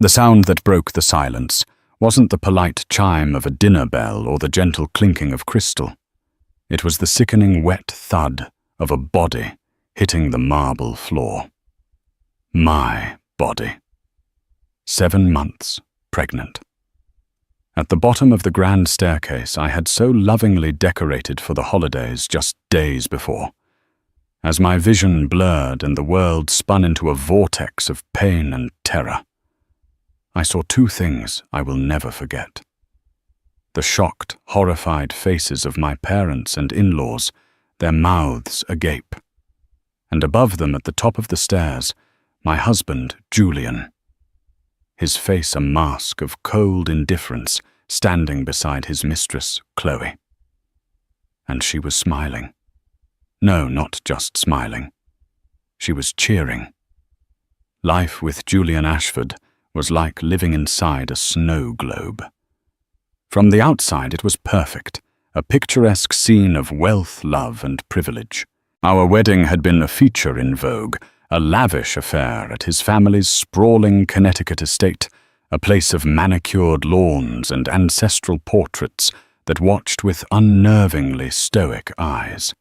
The sound that broke the silence wasn't the polite chime of a dinner bell or the gentle clinking of crystal. It was the sickening wet thud of a body hitting the marble floor. My body. 7 months pregnant. At the bottom of the grand staircase I had so lovingly decorated for the holidays just days before. As my vision blurred and the world spun into a vortex of pain and terror, I saw 2 things I will never forget. The shocked, horrified faces of my parents and in-laws, their mouths agape. And above them at the top of the stairs, my husband, Julian. His face a mask of cold indifference, standing beside his mistress, Chloe. And she was smiling. No, not just smiling. She was cheering. Life with Julian Ashford was like living inside a snow globe. From the outside it was perfect, a picturesque scene of wealth, love, and privilege. Our wedding had been a feature in Vogue, a lavish affair at his family's sprawling Connecticut estate, a place of manicured lawns and ancestral portraits that watched with unnervingly stoic eyes.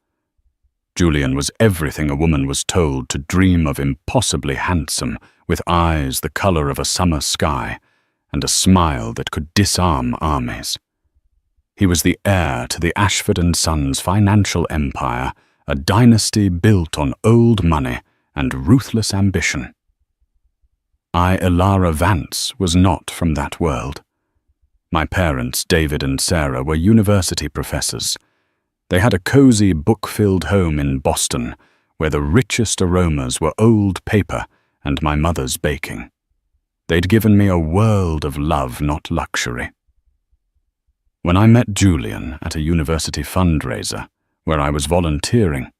Julian was everything a woman was told to dream of, impossibly handsome, with eyes the color of a summer sky, and a smile that could disarm armies. He was the heir to the Ashford & Sons financial empire, a dynasty built on old money and ruthless ambition. I, Elara Vance, was not from that world. My parents, David and Sarah, were university professors. They had a cozy, book-filled home in Boston, where the richest aromas were old paper and my mother's baking. They'd given me a world of love, not luxury. When I met Julian at a university fundraiser, where I was volunteering,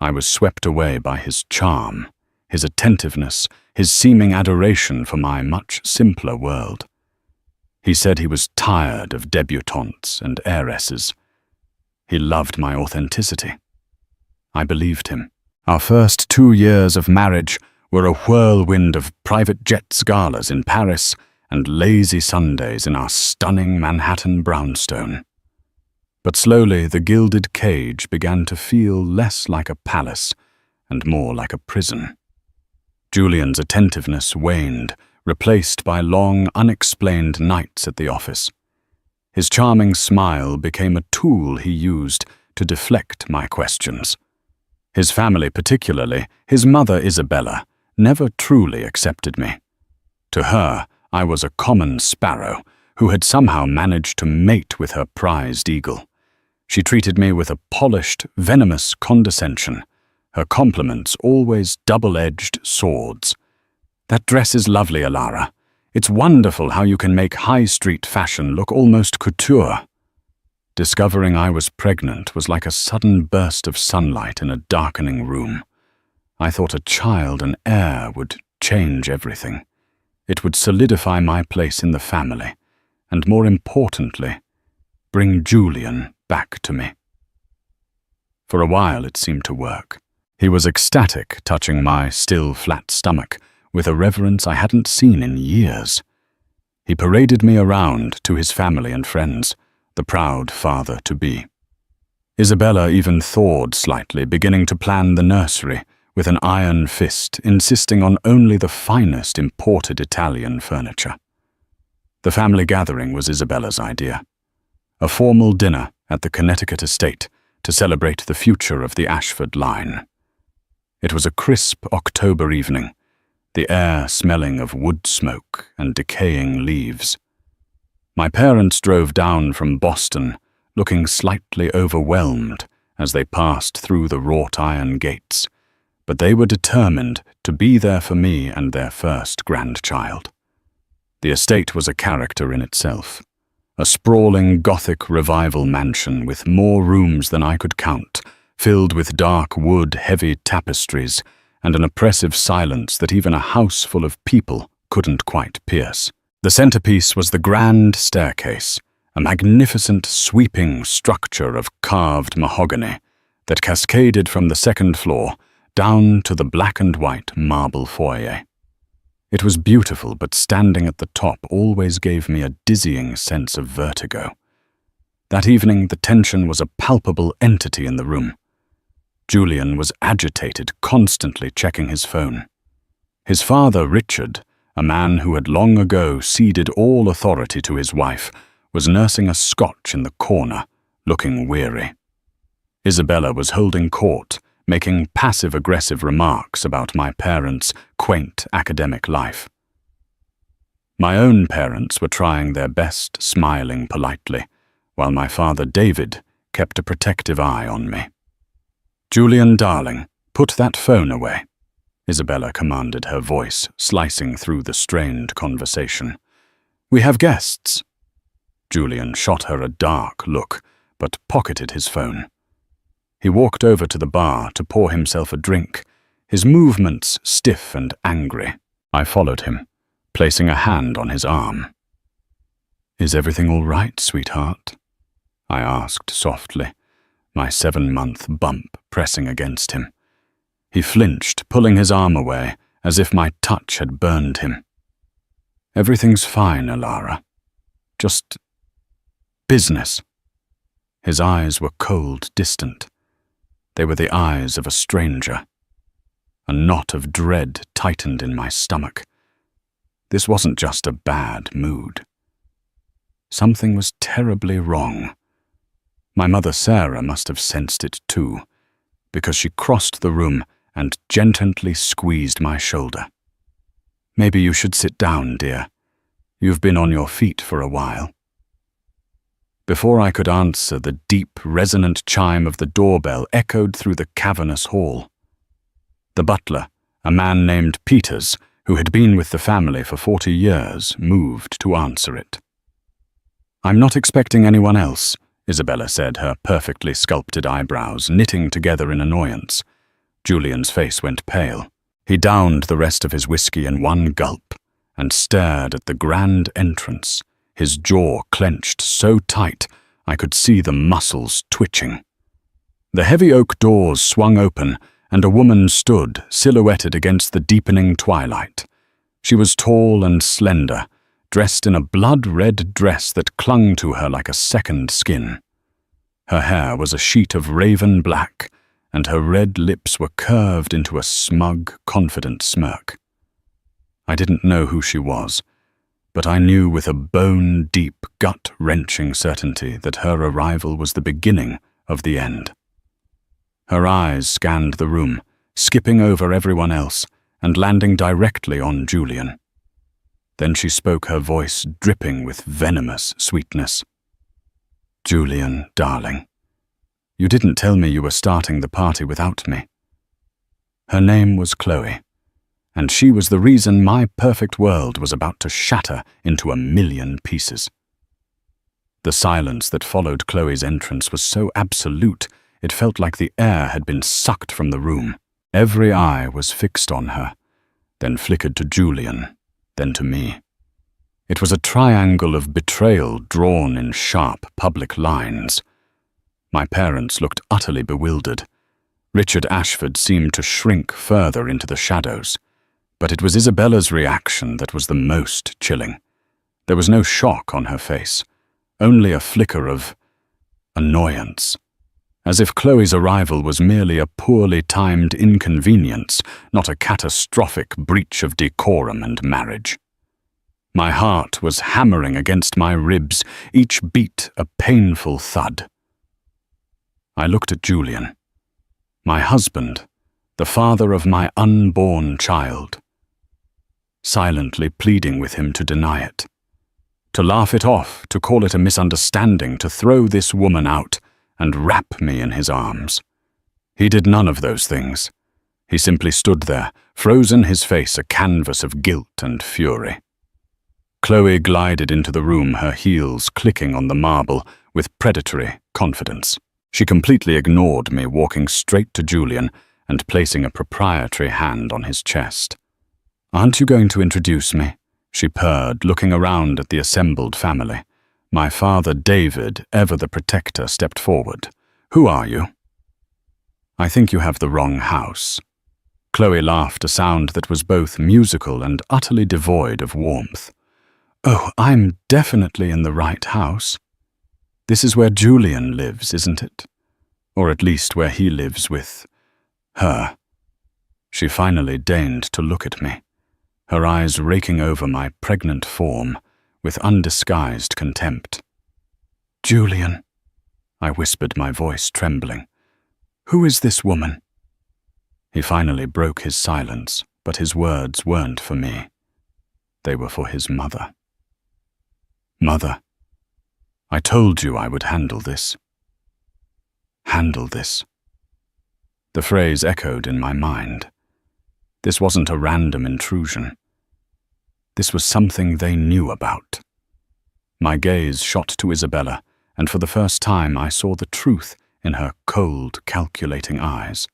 I was swept away by his charm, his attentiveness, his seeming adoration for my much simpler world. He said he was tired of debutantes and heiresses. He loved my authenticity. I believed him. Our first 2 years of marriage were a whirlwind of private jets galas in Paris and lazy Sundays in our stunning Manhattan brownstone. But slowly the gilded cage began to feel less like a palace and more like a prison. Julian's attentiveness waned, replaced by long, unexplained nights at the office. His charming smile became a tool he used to deflect my questions. His family, particularly his mother Isabella, never truly accepted me. To her, I was a common sparrow who had somehow managed to mate with her prized eagle. She treated me with a polished, venomous condescension, her compliments always double-edged swords. "That dress is lovely, Elara. It's wonderful how you can make high-street fashion look almost couture." Discovering I was pregnant was like a sudden burst of sunlight in a darkening room. I thought a child, an heir, would change everything. It would solidify my place in the family, and more importantly, bring Julian back to me. For a while it seemed to work. He was ecstatic, touching my still flat stomach with a reverence I hadn't seen in years. He paraded me around to his family and friends, the proud father-to-be. Isabella even thawed slightly, beginning to plan the nursery with an iron fist, insisting on only the finest imported Italian furniture. The family gathering was Isabella's idea. A formal dinner at the Connecticut estate to celebrate the future of the Ashford line. It was a crisp October evening, the air smelling of wood smoke and decaying leaves. My parents drove down from Boston, looking slightly overwhelmed as they passed through the wrought iron gates, but they were determined to be there for me and their first grandchild. The estate was a character in itself. A sprawling Gothic revival mansion with more rooms than I could count, filled with dark wood, heavy tapestries, and an oppressive silence that even a house full of people couldn't quite pierce. The centerpiece was the grand staircase, a magnificent sweeping structure of carved mahogany that cascaded from the second floor down to the black and white marble foyer. It was beautiful, but standing at the top always gave me a dizzying sense of vertigo. That evening, the tension was a palpable entity in the room. Julian was agitated, constantly checking his phone. His father, Richard, a man who had long ago ceded all authority to his wife, was nursing a scotch in the corner, looking weary. Isabella was holding court, making passive-aggressive remarks about my parents' quaint academic life. My own parents were trying their best, smiling politely, while my father David kept a protective eye on me. "Julian, darling, put that phone away," Isabella commanded, her voice slicing through the strained conversation. "We have guests." Julian shot her a dark look, but pocketed his phone. He walked over to the bar to pour himself a drink, his movements stiff and angry. I followed him, placing a hand on his arm. "Is everything all right, sweetheart?" I asked softly, my 7-month bump pressing against him. He flinched, pulling his arm away, as if my touch had burned him. "Everything's fine, Alara. Just business." His eyes were cold, distant. They were the eyes of a stranger. A knot of dread tightened in my stomach. This wasn't just a bad mood. Something was terribly wrong. My mother Sarah must have sensed it too, because she crossed the room and gently squeezed my shoulder. "Maybe you should sit down, dear. You've been on your feet for a while." Before I could answer, the deep, resonant chime of the doorbell echoed through the cavernous hall. The butler, a man named Peters, who had been with the family for 40 years, moved to answer it. "I'm not expecting anyone else," Isabella said, her perfectly sculpted eyebrows knitting together in annoyance. Julian's face went pale. He downed the rest of his whiskey in one gulp and stared at the grand entrance, his jaw clenched so tight I could see the muscles twitching. The heavy oak doors swung open, and a woman stood, silhouetted against the deepening twilight. She was tall and slender, dressed in a blood-red dress that clung to her like a second skin. Her hair was a sheet of raven black, and her red lips were curved into a smug, confident smirk. I didn't know who she was, but I knew with a bone-deep, gut-wrenching certainty that her arrival was the beginning of the end. Her eyes scanned the room, skipping over everyone else and landing directly on Julian. Then she spoke, her voice dripping with venomous sweetness. "Julian, darling, you didn't tell me you were starting the party without me." Her name was Chloe, and she was the reason my perfect world was about to shatter into a million pieces. The silence that followed Chloe's entrance was so absolute, it felt like the air had been sucked from the room. Every eye was fixed on her, then flickered to Julian, then to me. It was a triangle of betrayal drawn in sharp public lines. My parents looked utterly bewildered. Richard Ashford seemed to shrink further into the shadows. But it was Isabella's reaction that was the most chilling. There was no shock on her face, only a flicker of annoyance, as if Chloe's arrival was merely a poorly timed inconvenience, not a catastrophic breach of decorum and marriage. My heart was hammering against my ribs, each beat a painful thud. I looked at Julian, my husband, the father of my unborn child, silently pleading with him to deny it, to laugh it off, to call it a misunderstanding, to throw this woman out and wrap me in his arms. He did none of those things. He simply stood there, frozen, his face a canvas of guilt and fury. Chloe glided into the room, her heels clicking on the marble with predatory confidence. She completely ignored me, walking straight to Julian and placing a proprietary hand on his chest. "Aren't you going to introduce me?" she purred, looking around at the assembled family. My father David, ever the protector, stepped forward. "Who are you?" "I think you have the wrong house." Chloe laughed, a sound that was both musical and utterly devoid of warmth. "Oh, I'm definitely in the right house. This is where Julian lives, isn't it? Or at least where he lives with her." She finally deigned to look at me, her eyes raking over my pregnant form with undisguised contempt. "Julian," I whispered, my voice trembling. "Who is this woman?" He finally broke his silence, but his words weren't for me. They were for his mother. "Mother, I told you I would handle this." Handle this. The phrase echoed in my mind. This wasn't a random intrusion. This was something they knew about. My gaze shot to Isabella, and for the first time I saw the truth in her cold, calculating eyes.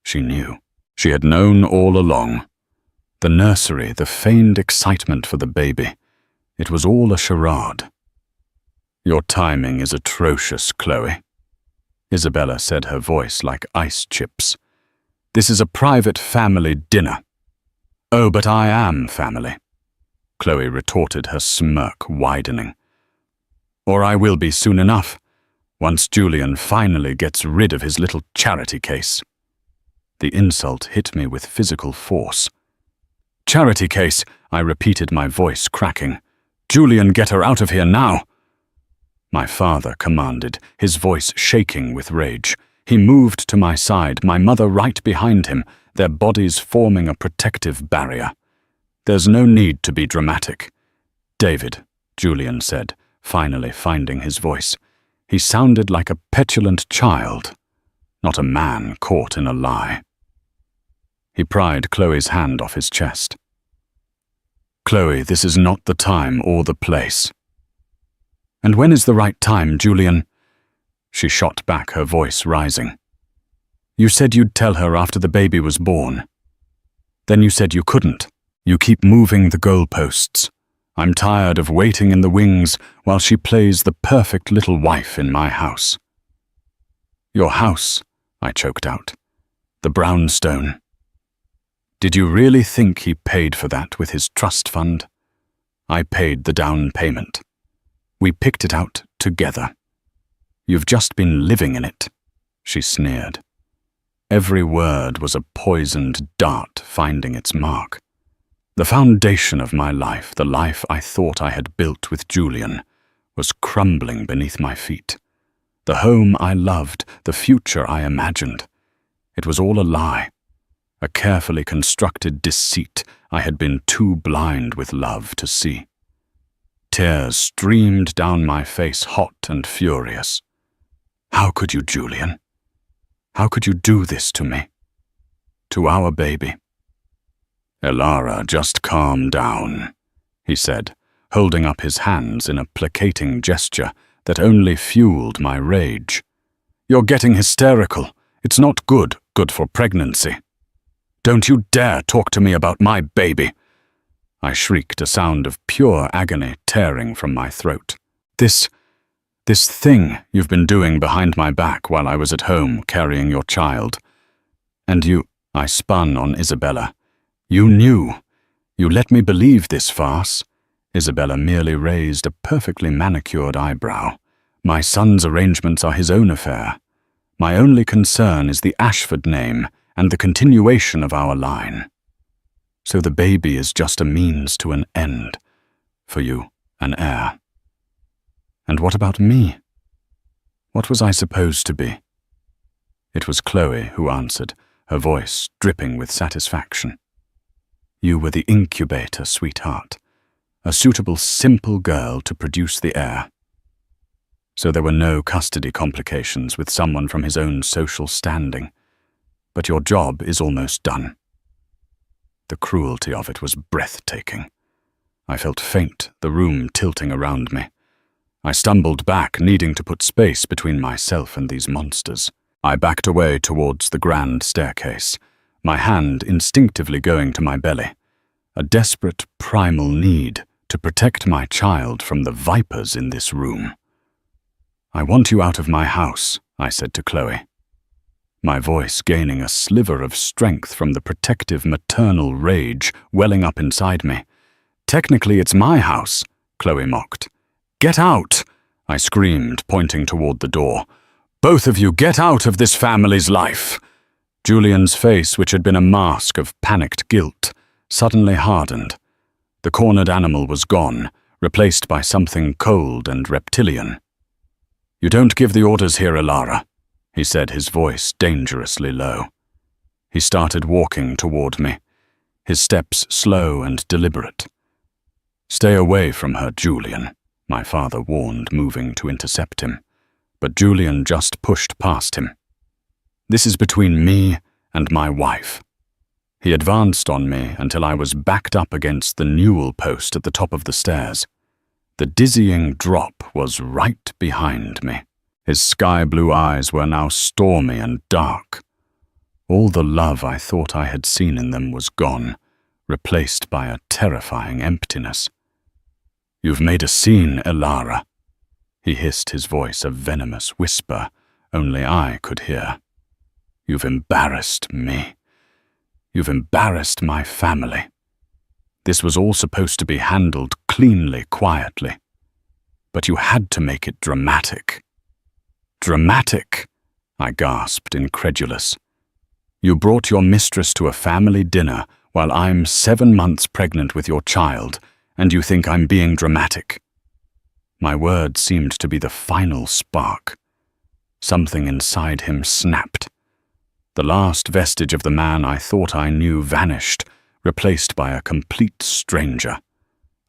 She knew. She had known all along. The nursery, the feigned excitement for the baby, it was all a charade. "Your timing is atrocious, Chloe," Isabella said, her voice like ice chips. "This is a private family dinner." "Oh, but I am family," Chloe retorted, her smirk widening. "Or I will be soon enough, once Julian finally gets rid of his little charity case." The insult hit me with physical force. "Charity case," I repeated, my voice cracking. "Julian, get her out of here now." My father commanded, his voice shaking with rage. He moved to my side, my mother right behind him, their bodies forming a protective barrier. "There's no need to be dramatic." "David," Julian said, finally finding his voice. He sounded like a petulant child, not a man caught in a lie. He pried Chloe's hand off his chest. "Chloe, this is not the time or the place." "And when is the right time, Julian?" She shot back, her voice rising. "You said you'd tell her after the baby was born. Then you said you couldn't. You keep moving the goalposts. I'm tired of waiting in the wings while she plays the perfect little wife in my house." "Your house," I choked out. "The brownstone. Did you really think he paid for that with his trust fund? I paid the down payment. We picked it out together. You've just been living in it," she sneered. Every word was a poisoned dart finding its mark. The foundation of my life, the life I thought I had built with Julian, was crumbling beneath my feet. The home I loved, the future I imagined. It was all a lie, a carefully constructed deceit I had been too blind with love to see. Tears streamed down my face, hot and furious. "How could you, Julian? How could you do this to me? To our baby?" "Elara, just calm down," he said, holding up his hands in a placating gesture that only fueled my rage. "You're getting hysterical. It's not good for pregnancy. Don't you dare talk to me about my baby." I shrieked, a sound of pure agony tearing from my throat. This thing you've been doing behind my back while I was at home carrying your child. And you," I spun on Isabella. "You knew. You let me believe this farce." Isabella merely raised a perfectly manicured eyebrow. "My son's arrangements are his own affair. My only concern is the Ashford name and the continuation of our line. So the baby is just a means to an end. For you, an heir. And what about me? What was I supposed to be?" It was Chloe who answered, her voice dripping with satisfaction. "You were the incubator, sweetheart. A suitable, simple girl to produce the heir. So there were no custody complications with someone from his own social standing. But your job is almost done." The cruelty of it was breathtaking. I felt faint, the room tilting around me. I stumbled back, needing to put space between myself and these monsters. I backed away towards the grand staircase, my hand instinctively going to my belly, a desperate primal need to protect my child from the vipers in this room. "I want you out of my house," I said to Chloe. my voice gaining a sliver of strength from the protective maternal rage welling up inside me. "Technically, it's my house," Chloe mocked. "Get out!" I screamed, pointing toward the door. "Both of you, get out of this family's life!" Julian's face, which had been a mask of panicked guilt, suddenly hardened. The cornered animal was gone, replaced by something cold and reptilian. "You don't give the orders here, Elara," he said, his voice dangerously low. He started walking toward me, his steps slow and deliberate. "Stay away from her, Julian," my father warned, moving to intercept him. But Julian just pushed past him. "This is between me and my wife." He advanced on me until I was backed up against the newel post at the top of the stairs. The dizzying drop was right behind me. His sky-blue eyes were now stormy and dark. All the love I thought I had seen in them was gone, replaced by a terrifying emptiness. "You've made a scene, Elara," he hissed, his voice a venomous whisper only I could hear. "You've embarrassed me. You've embarrassed my family. This was all supposed to be handled cleanly, quietly. But you had to make it dramatic." "Dramatic?" I gasped, incredulous. "You brought your mistress to a family dinner while I'm 7 months pregnant with your child, and you think I'm being dramatic?" My words seemed to be the final spark. Something inside him snapped. The last vestige of the man I thought I knew vanished, replaced by a complete stranger,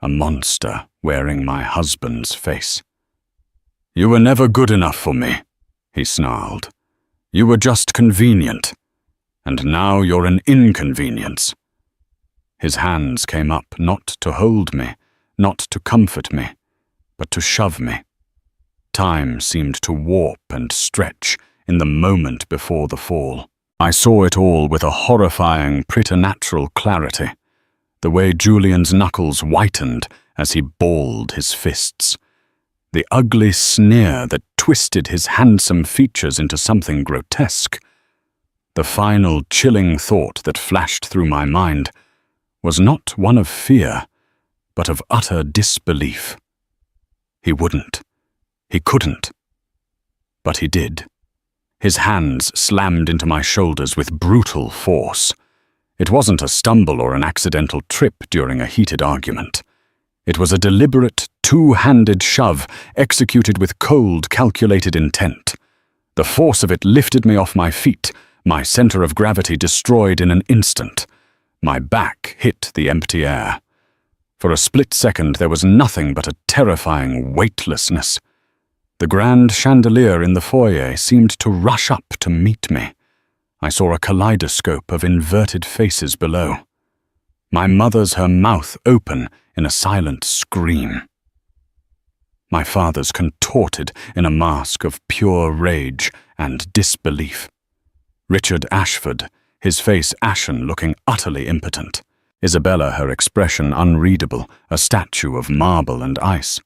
a monster wearing my husband's face. "You were never good enough for me," he snarled. "You were just convenient, and now you're an inconvenience." His hands came up not to hold me, not to comfort me, but to shove me. Time seemed to warp and stretch in the moment before the fall. I saw it all with a horrifying, preternatural clarity, the way Julian's knuckles whitened as he balled his fists, the ugly sneer that twisted his handsome features into something grotesque. The final chilling thought that flashed through my mind was not one of fear, but of utter disbelief. He wouldn't. He couldn't. But he did. His hands slammed into my shoulders with brutal force. It wasn't a stumble or an accidental trip during a heated argument. It was a deliberate, two-handed shove executed with cold, calculated intent. The force of it lifted me off my feet, my center of gravity destroyed in an instant. My back hit the empty air. For a split second there was nothing but a terrifying weightlessness. The grand chandelier in the foyer seemed to rush up to meet me. I saw a kaleidoscope of inverted faces below. My mother's, her mouth open in a silent scream. My father's contorted in a mask of pure rage and disbelief. Richard Ashford, his face ashen, looking utterly impotent. Isabella, her expression unreadable, a statue of marble and ice.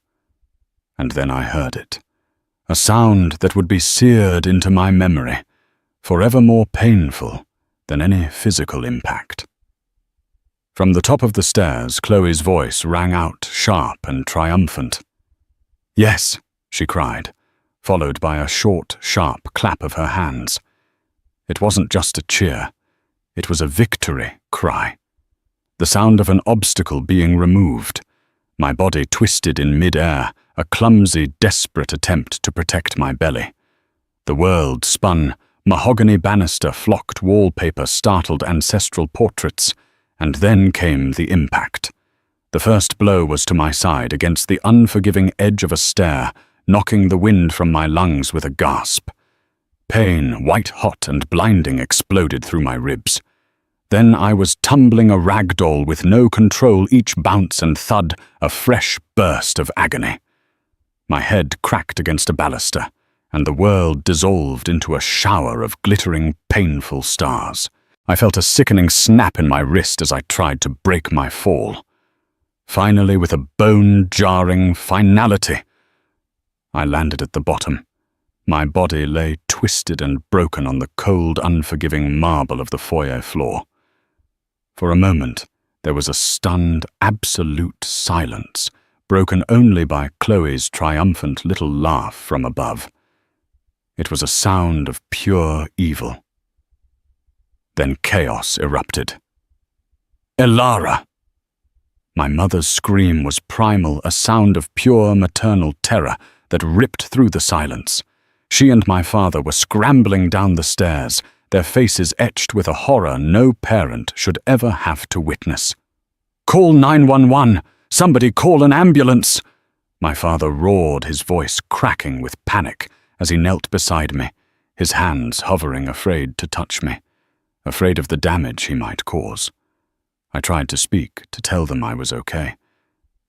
And then I heard it. A sound that would be seared into my memory, forever more painful than any physical impact. From the top of the stairs, Chloe's voice rang out, sharp and triumphant. "Yes," she cried, followed by a short, sharp clap of her hands. It wasn't just a cheer. It was a victory cry. The sound of an obstacle being removed. My body twisted in mid-air, a clumsy, desperate attempt to protect my belly. The world spun, mahogany banister, flocked wallpaper, startled ancestral portraits, and then came the impact. The first blow was to my side against the unforgiving edge of a stair, knocking the wind from my lungs with a gasp. Pain, white-hot and blinding, exploded through my ribs. Then I was tumbling a rag doll with no control, each bounce and thud a fresh burst of agony. My head cracked against a baluster, and the world dissolved into a shower of glittering, painful stars. I felt a sickening snap in my wrist as I tried to break my fall. Finally, with a bone-jarring finality, I landed at the bottom. My body lay twisted and broken on the cold, unforgiving marble of the foyer floor. For a moment, there was a stunned, absolute silence, broken only by Chloe's triumphant little laugh from above. It was a sound of pure evil. Then chaos erupted. "Elara!" My mother's scream was primal, a sound of pure maternal terror that ripped through the silence. She and my father were scrambling down the stairs, their faces etched with a horror no parent should ever have to witness. "Call 911! Somebody call an ambulance!" My father roared, his voice cracking with panic as he knelt beside me, his hands hovering, afraid to touch me, afraid of the damage he might cause. I tried to speak, to tell them I was okay,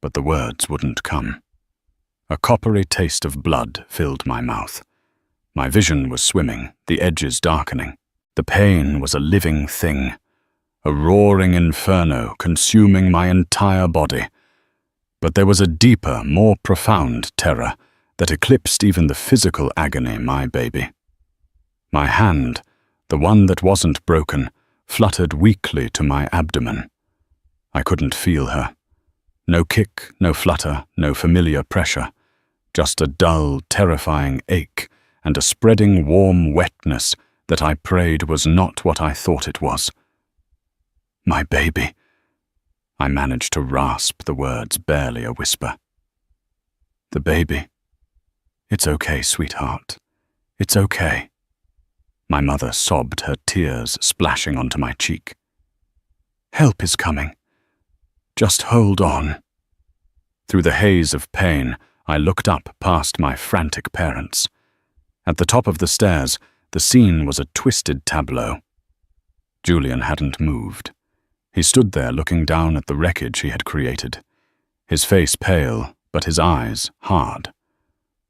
but the words wouldn't come. A coppery taste of blood filled my mouth. My vision was swimming, the edges darkening. The pain was a living thing, a roaring inferno consuming my entire body. But there was a deeper, more profound terror that eclipsed even the physical agony, my baby. My hand, the one that wasn't broken, fluttered weakly to my abdomen. I couldn't feel her. No kick, no flutter, no familiar pressure. Just a dull, terrifying ache and a spreading warm wetness that I prayed was not what I thought it was. My baby. I managed to rasp the words, barely a whisper. The baby. It's okay, sweetheart. It's okay. My mother sobbed, her tears splashing onto my cheek. Help is coming. Just hold on. Through the haze of pain, I looked up past my frantic parents. At the top of the stairs, the scene was a twisted tableau. Julian hadn't moved. He stood there looking down at the wreckage he had created, his face pale, but his eyes hard.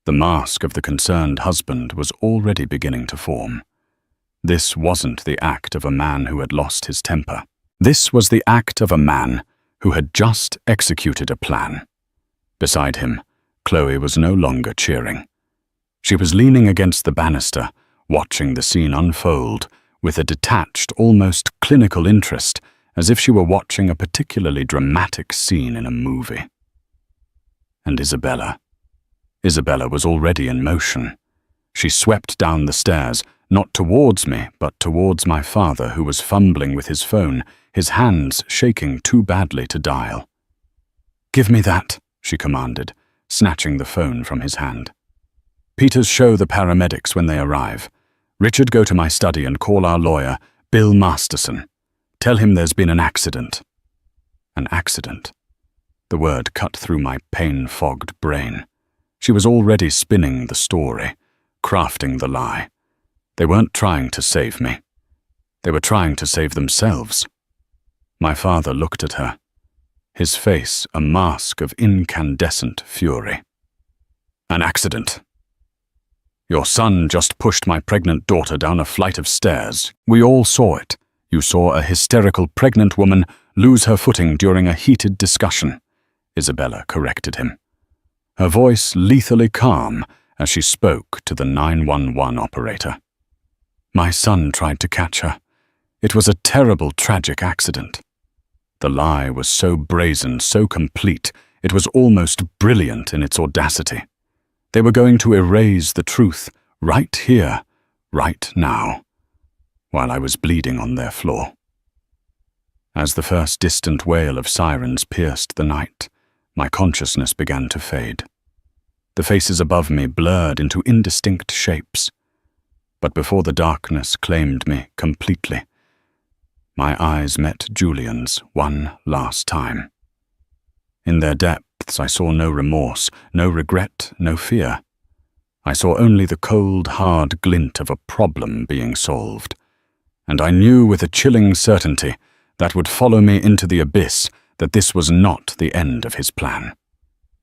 The mask of the concerned husband was already beginning to form. This wasn't the act of a man who had lost his temper. This was the act of a man who had just executed a plan. Beside him, Chloe was no longer cheering. She was leaning against the banister, watching the scene unfold with a detached, almost clinical interest, as if she were watching a particularly dramatic scene in a movie. And Isabella was already in motion. She swept down the stairs, not towards me, but towards my father, who was fumbling with his phone, his hands shaking too badly to dial. "Give me that," she commanded, snatching the phone from his hand. "Peters, show the paramedics when they arrive. Richard, go to my study and call our lawyer, Bill Masterson. Tell him there's been an accident." An accident. The word cut through my pain-fogged brain. She was already spinning the story, crafting the lie. They weren't trying to save me. They were trying to save themselves. My father looked at her, his face a mask of incandescent fury. "An accident. Your son just pushed my pregnant daughter down a flight of stairs. We all saw it. You saw a hysterical pregnant woman lose her footing during a heated discussion," Isabella corrected him, her voice lethally calm as she spoke to the 911 operator. "My son tried to catch her. It was a terrible, tragic accident." The lie was so brazen, so complete, it was almost brilliant in its audacity. They were going to erase the truth, right here, right now, while I was bleeding on their floor. As the first distant wail of sirens pierced the night, my consciousness began to fade. The faces above me blurred into indistinct shapes. But before the darkness claimed me completely, my eyes met Julian's one last time. In their depths I saw no remorse, no regret, no fear. I saw only the cold, hard glint of a problem being solved. And I knew with a chilling certainty that would follow me into the abyss that this was not the end of his plan.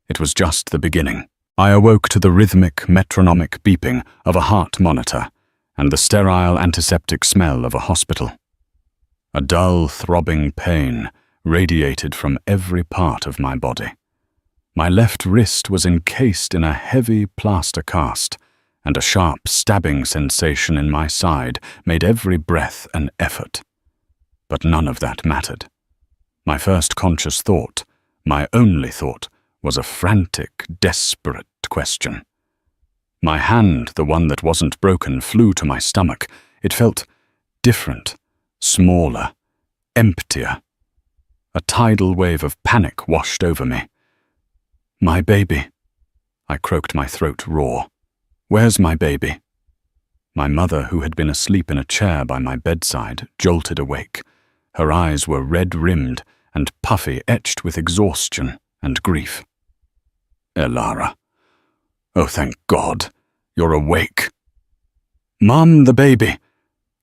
It was just the beginning. I awoke to the rhythmic, metronomic beeping of a heart monitor and the sterile antiseptic smell of a hospital. A dull, throbbing pain radiated from every part of my body. My left wrist was encased in a heavy plaster cast, and a sharp stabbing sensation in my side made every breath an effort. But none of that mattered. My first conscious thought, my only thought, was a frantic, desperate question. My hand, the one that wasn't broken, flew to my stomach. It felt different, smaller, emptier. A tidal wave of panic washed over me. "My baby," I croaked, my throat raw. "Where's my baby?" My mother, who had been asleep in a chair by my bedside, jolted awake. Her eyes were red-rimmed and puffy, etched with exhaustion and grief. "Elara. Oh, thank God, you're awake." "Mum, the baby,"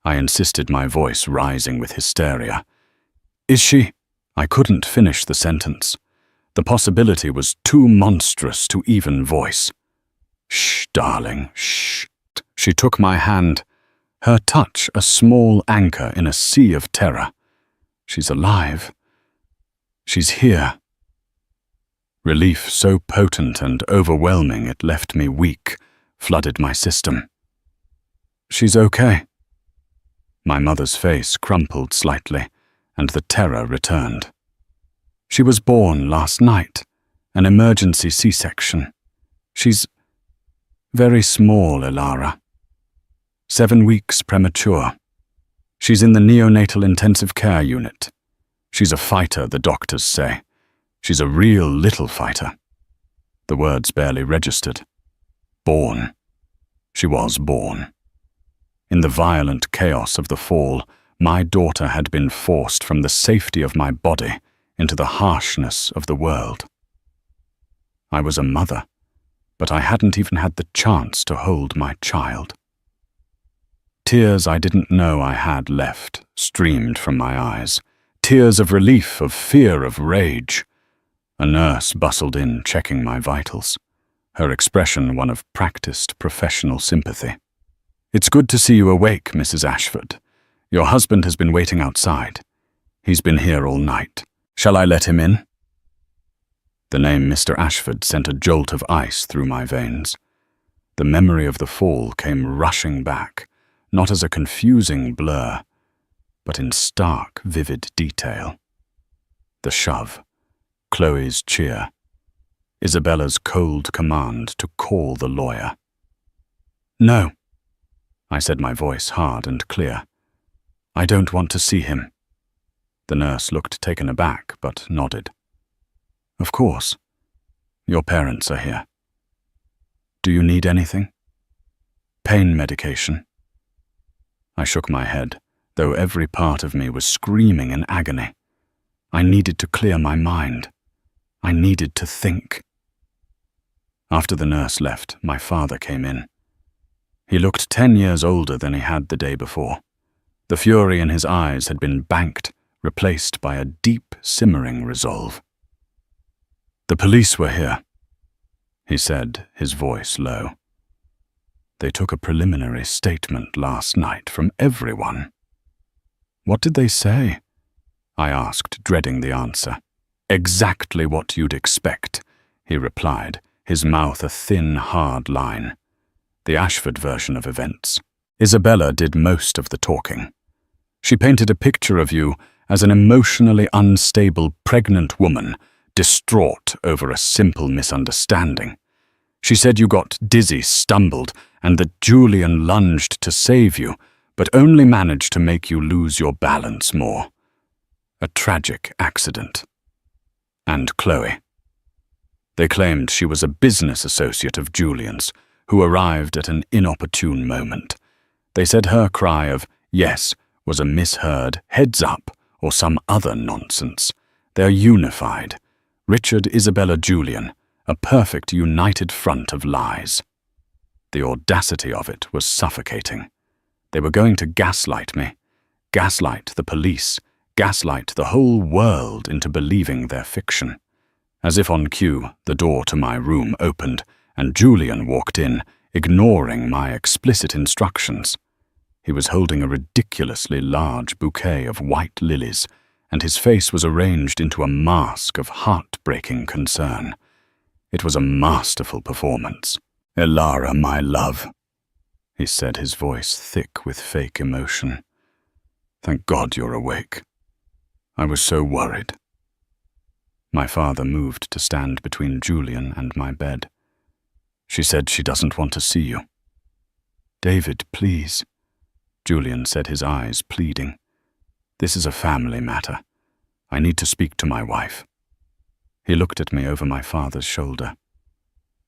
I insisted, my voice rising with hysteria. "Is she—" I couldn't finish the sentence. The possibility was too monstrous to even voice. "Shh, darling, shh." She took my hand, her touch a small anchor in a sea of terror. "She's alive. She's here." Relief so potent and overwhelming it left me weak, flooded my system. "She's okay." My mother's face crumpled slightly, and the terror returned. "She was born last night, an emergency C-section. She's very small, Elara. 7 weeks premature. She's in the neonatal intensive care unit. She's a fighter, the doctors say. She's a real little fighter." The words barely registered. Born. She was born. In the violent chaos of the fall, my daughter had been forced from the safety of my body into the harshness of the world. I was a mother, but I hadn't even had the chance to hold my child. Tears I didn't know I had left streamed from my eyes. Tears of relief, of fear, of rage. A nurse bustled in, checking my vitals, her expression one of practiced professional sympathy. "It's good to see you awake, Mrs. Ashford. Your husband has been waiting outside. He's been here all night. Shall I let him in?" The name Mr. Ashford sent a jolt of ice through my veins. The memory of the fall came rushing back, not as a confusing blur, but in stark, vivid detail. The shove, Chloe's cheer, Isabella's cold command to call the lawyer. "No," I said, my voice hard and clear. "I don't want to see him." The nurse looked taken aback, but nodded. "Of course. Your parents are here. Do you need anything? Pain medication?" I shook my head, though every part of me was screaming in agony. I needed to clear my mind. I needed to think. After the nurse left, my father came in. He looked 10 years older than he had the day before. The fury in his eyes had been banked, replaced by a deep, simmering resolve. "The police were here," he said, his voice low. "They took a preliminary statement last night from everyone." "What did they say?" I asked, dreading the answer. "Exactly what you'd expect," he replied, his mouth a thin, hard line. "The Ashford version of events. Isabella did most of the talking. She painted a picture of you as an emotionally unstable pregnant woman, distraught over a simple misunderstanding. She said you got dizzy, stumbled, and that Julian lunged to save you, but only managed to make you lose your balance more. A tragic accident. And Chloe. They claimed she was a business associate of Julian's, who arrived at an inopportune moment. They said her cry of yes was a misheard heads up or some other nonsense. They're unified. Richard, Isabella, Julian, a perfect united front of lies. The audacity of it was suffocating. They were going to gaslight me, gaslight the police, gaslight the whole world into believing their fiction. As if on cue, the door to my room opened, and Julian walked in, ignoring my explicit instructions. He was holding a ridiculously large bouquet of white lilies, and his face was arranged into a mask of heartbreaking concern. It was a masterful performance. "Elara, my love," he said, his voice thick with fake emotion. "Thank God you're awake. I was so worried." My father moved to stand between Julian and my bed. "She said she doesn't want to see you." "David, please," Julian said, his eyes pleading. "This is a family matter. I need to speak to my wife." He looked at me over my father's shoulder.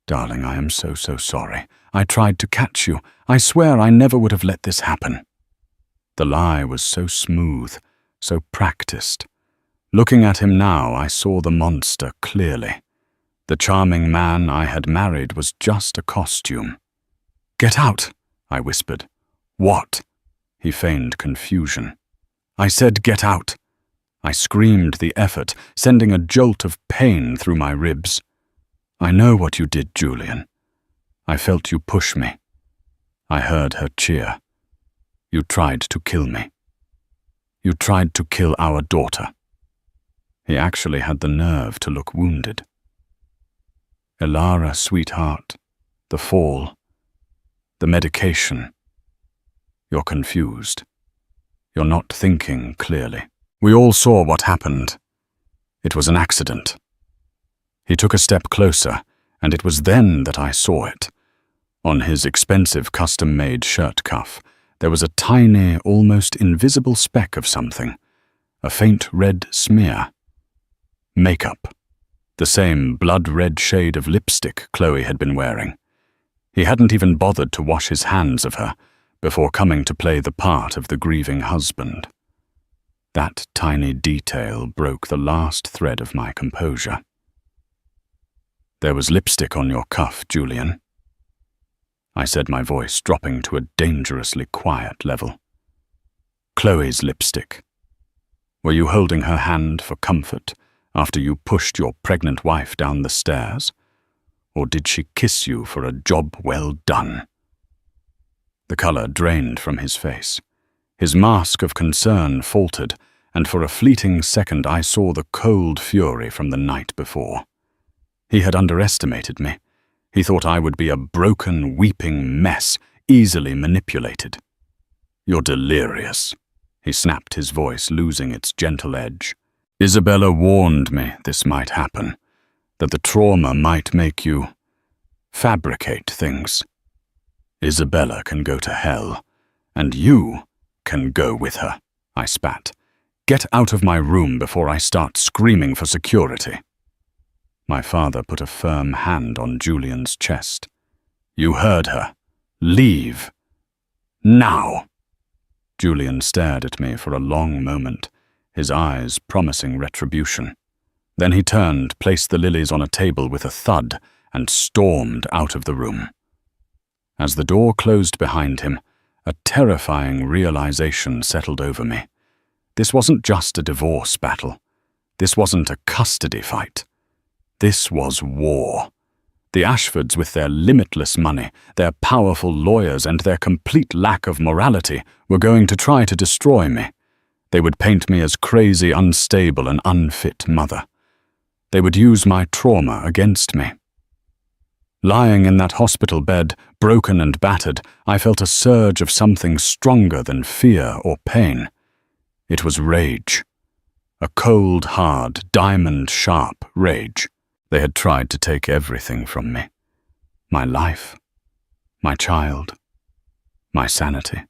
"Darling, I am so sorry. I tried to catch you. I swear I never would have let this happen." The lie was so smooth, so practiced. Looking at him now, I saw the monster clearly. The charming man I had married was just a costume. "Get out," I whispered. "What?" He feigned confusion. "I said get out." I screamed the effort, sending a jolt of pain through my ribs. "I know what you did, Julian. I felt you push me." I heard her cheer. "You tried to kill me. You tried to kill our daughter." He actually had the nerve to look wounded. "Elara, sweetheart, the fall, the medication. You're confused. You're not thinking clearly. We all saw what happened. It was an accident." He took a step closer, and it was then that I saw it. On his expensive custom-made shirt cuff, there was a tiny, almost invisible speck of something, a faint red smear. Makeup. The same blood-red shade of lipstick Chloe had been wearing. He hadn't even bothered to wash his hands of her before coming to play the part of the grieving husband. That tiny detail broke the last thread of my composure. "There was lipstick on your cuff, Julian," I said, my voice dropping to a dangerously quiet level. "Chloe's lipstick. Were you holding her hand for comfort after you pushed your pregnant wife down the stairs? Or did she kiss you for a job well done?" The color drained from his face. His mask of concern faltered, and for a fleeting second I saw the cold fury from the night before. He had underestimated me. He thought I would be a broken, weeping mess, easily manipulated. "You're delirious," he snapped, his voice losing its gentle edge. "Isabella warned me this might happen, that the trauma might make you fabricate things. Isabella can go to hell, and you can go with her," I spat. "Get out of my room before I start screaming for security." My father put a firm hand on Julian's chest. "You heard her. Leave. Now." Julian stared at me for a long moment, his eyes promising retribution. Then he turned, placed the lilies on a table with a thud, and stormed out of the room. As the door closed behind him, a terrifying realization settled over me. This wasn't just a divorce battle. This wasn't a custody fight. This was war. The Ashfords, with their limitless money, their powerful lawyers, and their complete lack of morality, were going to try to destroy me. They would paint me as crazy, unstable, and unfit mother. They would use my trauma against me. Lying in that hospital bed, broken and battered, I felt a surge of something stronger than fear or pain. It was rage. A cold, hard, diamond-sharp rage. They had tried to take everything from me. My life, my child, my sanity.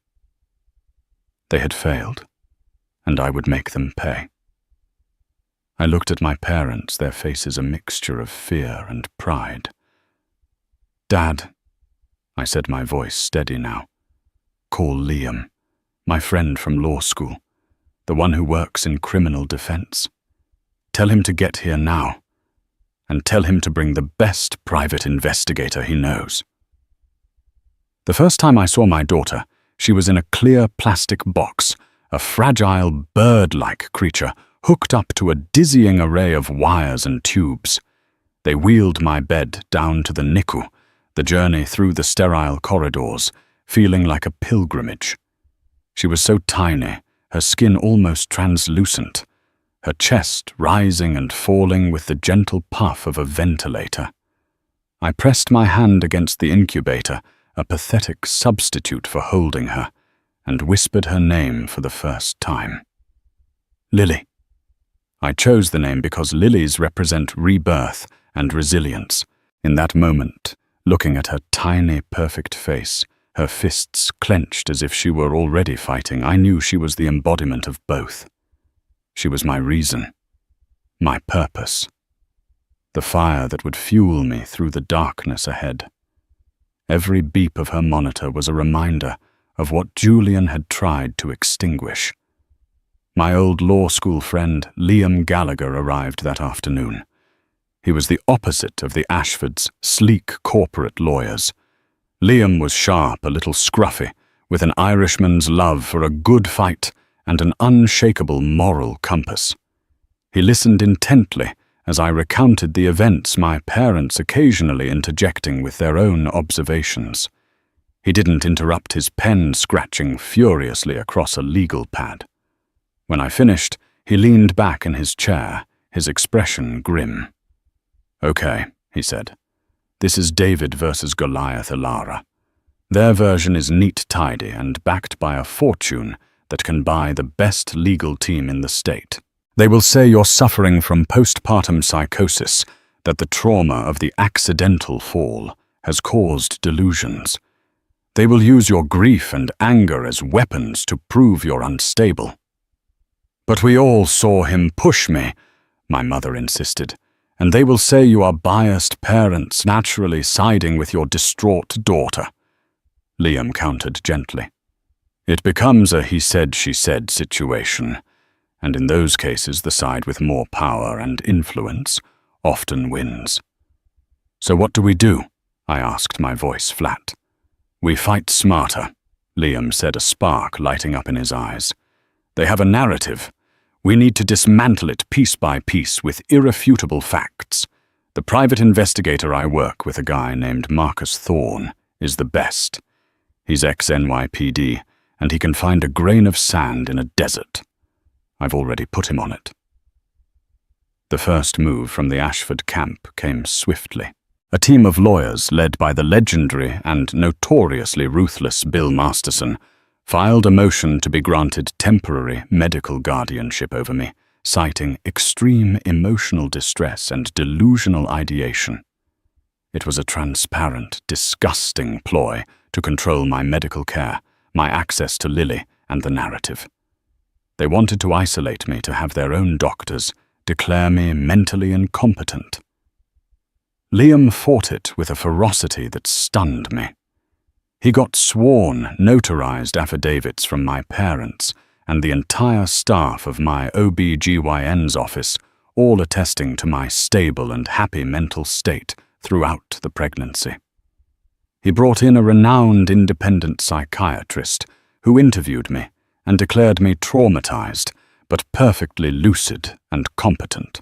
They had failed, and I would make them pay. I looked at my parents, their faces a mixture of fear and pride. "Dad," I said, my voice steady now. "Call Liam, my friend from law school, the one who works in criminal defense. Tell him to get here now. And tell him to bring the best private investigator he knows." The first time I saw my daughter, she was in a clear plastic box, a fragile bird-like creature hooked up to a dizzying array of wires and tubes. They wheeled my bed down to the NICU, the journey through the sterile corridors, feeling like a pilgrimage. She was so tiny, her skin almost translucent, her chest rising and falling with the gentle puff of a ventilator. I pressed my hand against the incubator a pathetic substitute for holding her, and whispered her name for the first time. Lily. I chose the name because lilies represent rebirth and resilience. In that moment, looking at her tiny, perfect face, her fists clenched as if she were already fighting, I knew she was the embodiment of both. She was my reason, my purpose, the fire that would fuel me through the darkness ahead. Every beep of her monitor was a reminder of what Julian had tried to extinguish. My old law school friend Liam Gallagher arrived that afternoon. He was the opposite of the Ashfords' sleek corporate lawyers. Liam was sharp, a little scruffy, with an Irishman's love for a good fight and an unshakable moral compass. He listened intently as I recounted the events, my parents occasionally interjecting with their own observations. He didn't interrupt his pen scratching furiously across a legal pad. When I finished, he leaned back in his chair, his expression grim. "Okay," he said. "This is David versus Goliath Ilara. Their version is neat, tidy, and backed by a fortune that can buy the best legal team in the state. They will say you're suffering from postpartum psychosis, that the trauma of the accidental fall has caused delusions. They will use your grief and anger as weapons to prove you're unstable." "But we all saw him push me," my mother insisted, "and they will say you are biased parents naturally siding with your distraught daughter." Liam countered gently. "It becomes a he said, she said situation, and in those cases the side with more power and influence often wins." "So what do we do?" I asked, my voice flat. "We fight smarter," Liam said, a spark lighting up in his eyes. "They have a narrative. We need to dismantle it piece by piece with irrefutable facts. The private investigator I work with, a guy named Marcus Thorne, is the best. He's ex-NYPD, and he can find a grain of sand in a desert. I've already put him on it." The first move from the Ashford camp came swiftly. A team of lawyers led by the legendary and notoriously ruthless Bill Masterson filed a motion to be granted temporary medical guardianship over me, citing extreme emotional distress and delusional ideation. It was a transparent, disgusting ploy to control my medical care, my access to Lily, and the narrative. They wanted to isolate me, to have their own doctors declare me mentally incompetent. Liam fought it with a ferocity that stunned me. He got sworn, notarized affidavits from my parents and the entire staff of my OB/GYN's office, all attesting to my stable and happy mental state throughout the pregnancy. He brought in a renowned independent psychiatrist who interviewed me and declared me traumatized, but perfectly lucid and competent.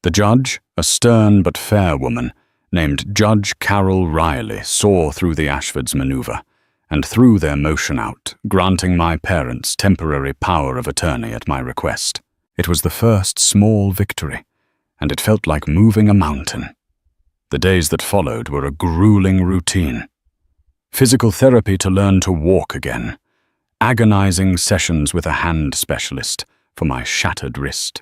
The judge, a stern but fair woman, named Judge Carol Riley, saw through the Ashfords' maneuver and threw their motion out, granting my parents temporary power of attorney at my request. It was the first small victory, and it felt like moving a mountain. The days that followed were a grueling routine. Physical therapy to learn to walk again, agonizing sessions with a hand specialist for my shattered wrist.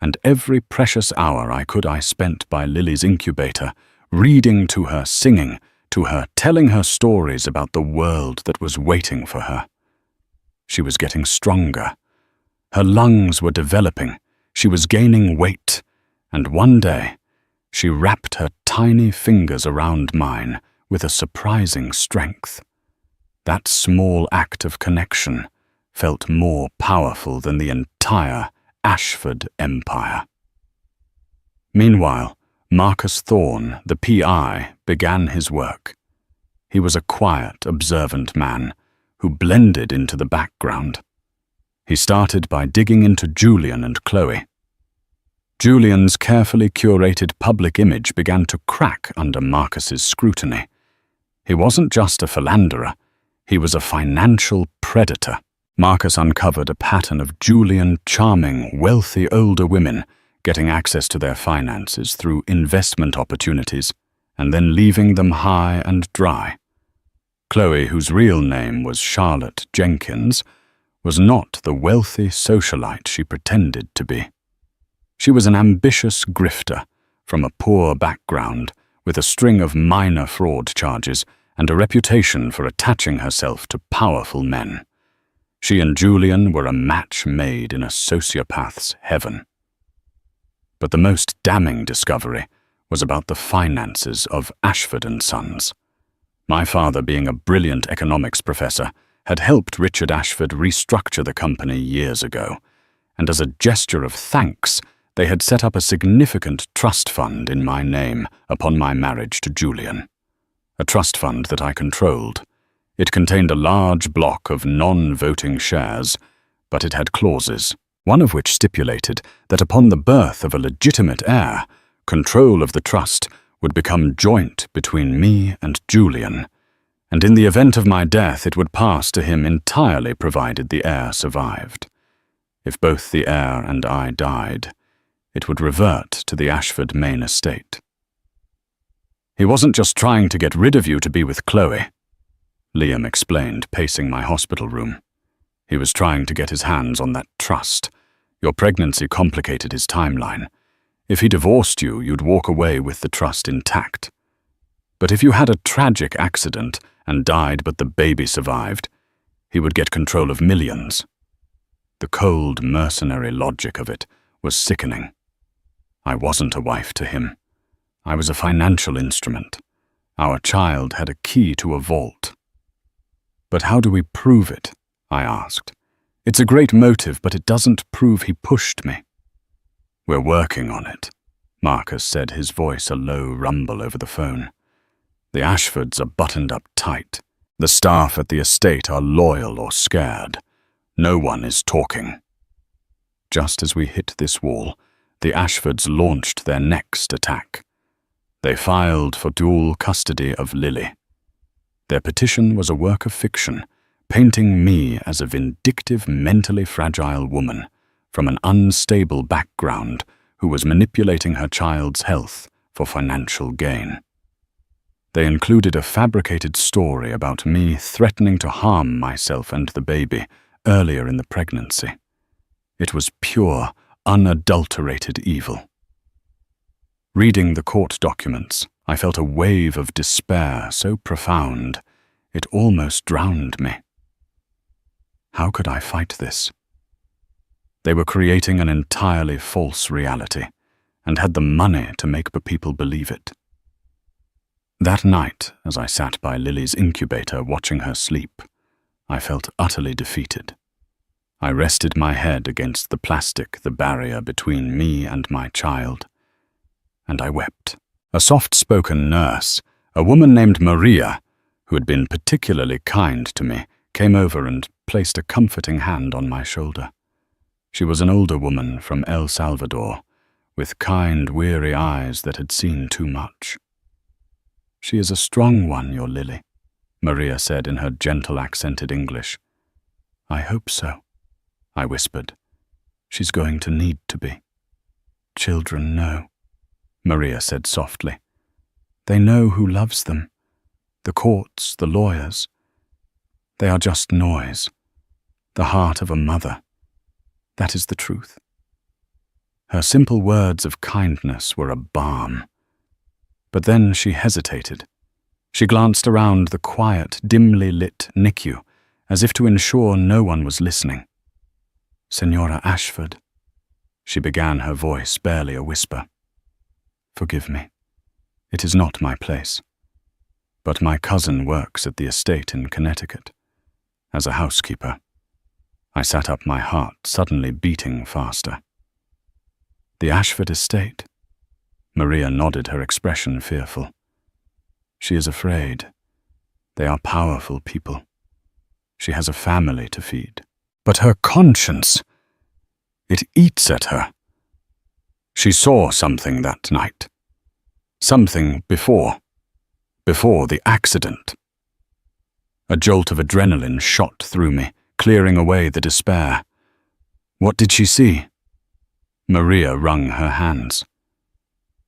And every precious hour I spent by Lily's incubator, reading to her, singing to her, telling her stories about the world that was waiting for her. She was getting stronger. Her lungs were developing. She was gaining weight. And one day, she wrapped her tiny fingers around mine with a surprising strength. That small act of connection felt more powerful than the entire Ashford Empire. Meanwhile, Marcus Thorne, the PI, began his work. He was a quiet, observant man who blended into the background. He started by digging into Julian and Chloe. Julian's carefully curated public image began to crack under Marcus's scrutiny. He wasn't just a philanderer, he was a financial predator. Marcus uncovered a pattern of Julian charming, wealthy older women getting access to their finances through investment opportunities and then leaving them high and dry. Chloe, whose real name was Charlotte Jenkins, was not the wealthy socialite she pretended to be. She was an ambitious grifter from a poor background with a string of minor fraud charges and a reputation for attaching herself to powerful men. She and Julian were a match made in a sociopath's heaven. But the most damning discovery was about the finances of Ashford & Sons. My father, being a brilliant economics professor, had helped Richard Ashford restructure the company years ago, and as a gesture of thanks, they had set up a significant trust fund in my name upon my marriage to Julian. A trust fund that I controlled. It contained a large block of non-voting shares, but it had clauses, one of which stipulated that upon the birth of a legitimate heir, control of the trust would become joint between me and Julian, and in the event of my death it would pass to him entirely provided the heir survived. If both the heir and I died, it would revert to the Ashford main estate. "He wasn't just trying to get rid of you to be with Chloe," Liam explained, pacing my hospital room. "He was trying to get his hands on that trust. Your pregnancy complicated his timeline. If he divorced you, you'd walk away with the trust intact. But if you had a tragic accident and died but the baby survived, he would get control of millions." The cold, mercenary logic of it was sickening. I wasn't a wife to him. I was a financial instrument. Our child had a key to a vault. "But how do we prove it?" I asked. "It's a great motive, but it doesn't prove he pushed me." "We're working on it," Marcus said, his voice a low rumble over the phone. "The Ashfords are buttoned up tight. The staff at the estate are loyal or scared. No one is talking." Just as we hit this wall, the Ashfords launched their next attack. They filed for dual custody of Lily. Their petition was a work of fiction, painting me as a vindictive, mentally fragile woman from an unstable background who was manipulating her child's health for financial gain. They included a fabricated story about me threatening to harm myself and the baby earlier in the pregnancy. It was pure, unadulterated evil. Reading the court documents, I felt a wave of despair so profound it almost drowned me. How could I fight this? They were creating an entirely false reality and had the money to make the people believe it. That night, as I sat by Lily's incubator watching her sleep, I felt utterly defeated. I rested my head against the plastic, the barrier between me and my child, and I wept. A soft-spoken nurse, a woman named Maria, who had been particularly kind to me, came over and placed a comforting hand on my shoulder. She was an older woman from El Salvador, with kind, weary eyes that had seen too much. "She is a strong one, your Lily," Maria said in her gentle accented English. "I hope so," I whispered. "She's going to need to be." "Children know," Maria said softly. "They know who loves them. The courts, the lawyers. They are just noise. The heart of a mother. That is the truth." Her simple words of kindness were a balm. But then she hesitated. She glanced around the quiet, dimly lit NICU, as if to ensure no one was listening. "Senora Ashford," she began, her voice barely a whisper. "Forgive me. It is not my place. But my cousin works at the estate in Connecticut, as a housekeeper." I sat up, my heart suddenly beating faster. "The Ashford estate?" Maria nodded, her expression fearful. "She is afraid. They are powerful people. She has a family to feed. But her conscience, it eats at her. She saw something that night. Something before the accident." A jolt of adrenaline shot through me, clearing away the despair. "What did she see?" Maria wrung her hands.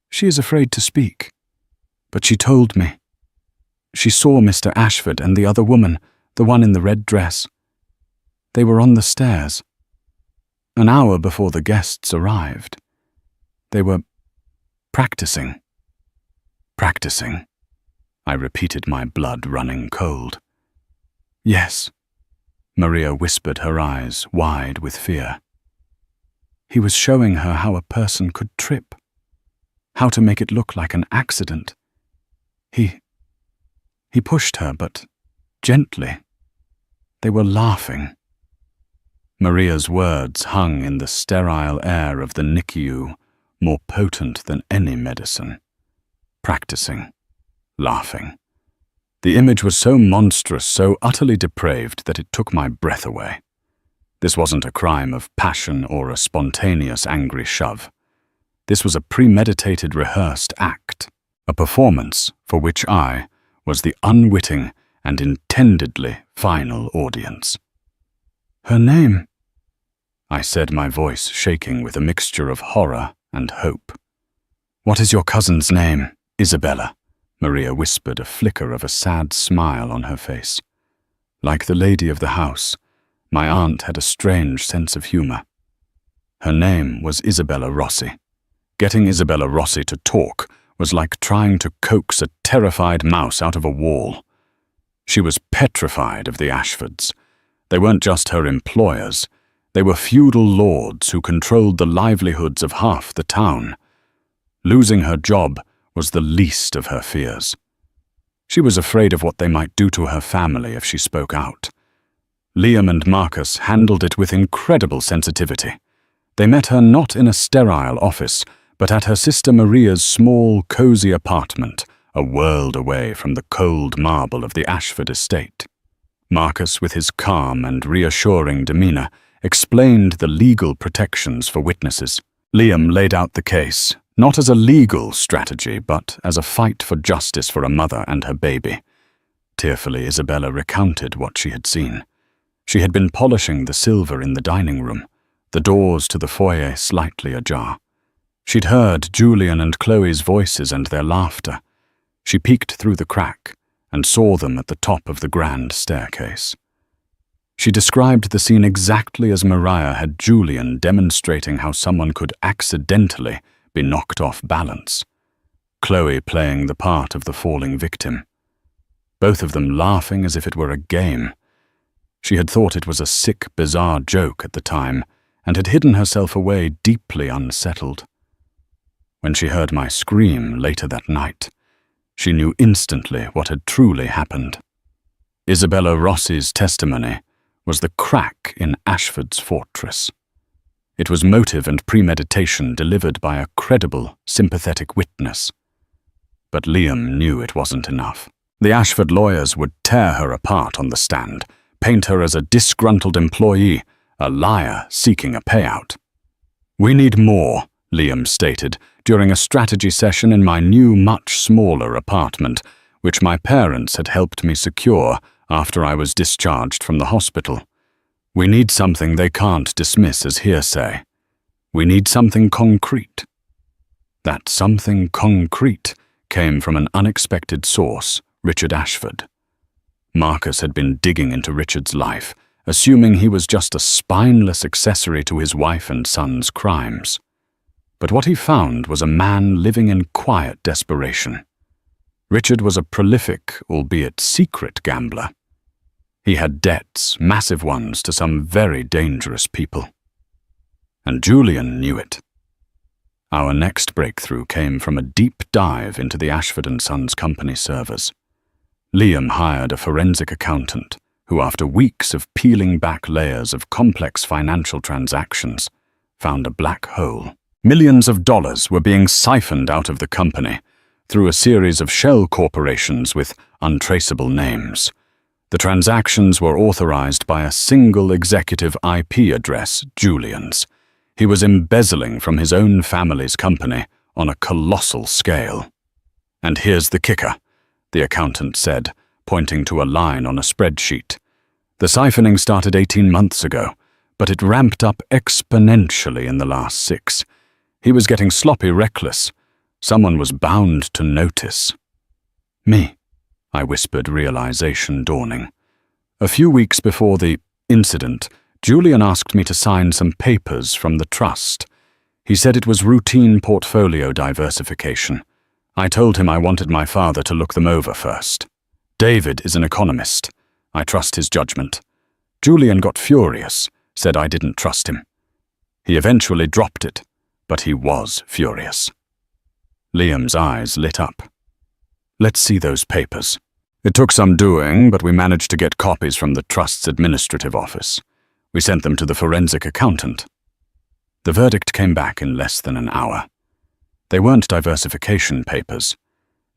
"She is afraid to speak, but she told me. She saw Mr. Ashford and the other woman, the one in the red dress. They were on the stairs. An hour before the guests arrived. They were practicing. Practicing. I repeated, my blood running cold. Yes, Maria whispered, her eyes wide with fear. He was showing her how a person could trip, how to make it look like an accident. He pushed her, but gently. They were laughing. Maria's words hung in the sterile air of the NICU, more potent than any medicine. Practicing. Laughing. The image was so monstrous, so utterly depraved, that it took my breath away. This wasn't a crime of passion or a spontaneous angry shove. This was a premeditated, rehearsed act, a performance for which I was the unwitting and intendedly final audience. Her name, I said, my voice shaking with a mixture of horror and hope. What is your cousin's name, Isabella? Maria whispered, a flicker of a sad smile on her face. Like the lady of the house, my aunt had a strange sense of humor. Her name was Isabella Rossi. Getting Isabella Rossi to talk was like trying to coax a terrified mouse out of a wall. She was petrified of the Ashfords. They weren't just her employers. They were feudal lords who controlled the livelihoods of half the town. Losing her job was the least of her fears. She was afraid of what they might do to her family if she spoke out. Liam and Marcus handled it with incredible sensitivity. They met her not in a sterile office, but at her sister Maria's small, cozy apartment, a world away from the cold marble of the Ashford estate. Marcus, with his calm and reassuring demeanor, explained the legal protections for witnesses. Liam laid out the case, not as a legal strategy, but as a fight for justice for a mother and her baby. Tearfully, Isabella recounted what she had seen. She had been polishing the silver in the dining room, the doors to the foyer slightly ajar. She'd heard Julian and Chloe's voices and their laughter. She peeked through the crack and saw them at the top of the grand staircase. She described the scene exactly as Maria had Julian demonstrating how someone could accidentally be knocked off balance, Chloe playing the part of the falling victim. Both of them laughing as if it were a game. She had thought it was a sick, bizarre joke at the time, and had hidden herself away deeply unsettled. When she heard my scream later that night, she knew instantly what had truly happened. Isabella Rossi's testimony was the crack in Ashford's fortress. It was motive and premeditation delivered by a credible, sympathetic witness. But Liam knew it wasn't enough. The Ashford lawyers would tear her apart on the stand, paint her as a disgruntled employee, a liar seeking a payout. "We need more," Liam stated, during a strategy session in my new, much smaller apartment, which my parents had helped me secure after I was discharged from the hospital. "We need something they can't dismiss as hearsay. We need something concrete." That something concrete came from an unexpected source, Richard Ashford. Marcus had been digging into Richard's life, assuming he was just a spineless accessory to his wife and son's crimes. But what he found was a man living in quiet desperation. Richard was a prolific, albeit secret, gambler. He had debts, massive ones, to some very dangerous people. And Julian knew it. Our next breakthrough came from a deep dive into the Ashford & Sons company servers. Liam hired a forensic accountant who, after weeks of peeling back layers of complex financial transactions, found a black hole. Millions of dollars were being siphoned out of the company through a series of shell corporations with untraceable names. The transactions were authorized by a single executive IP address, Julian's. He was embezzling from his own family's company on a colossal scale. "And here's the kicker," the accountant said, pointing to a line on a spreadsheet. "The siphoning started 18 months ago, but it ramped up exponentially in the last 6. He was getting sloppy reckless. Someone was bound to notice." "Me," I whispered, realization dawning. A few weeks before the incident, Julian asked me to sign some papers from the trust. He said it was routine portfolio diversification. I told him I wanted my father to look them over first. David is an economist. I trust his judgment. Julian got furious, said I didn't trust him. He eventually dropped it, but he was furious. Liam's eyes lit up. Let's see those papers. It took some doing, but we managed to get copies from the trust's administrative office. We sent them to the forensic accountant. The verdict came back in less than an hour. They weren't diversification papers.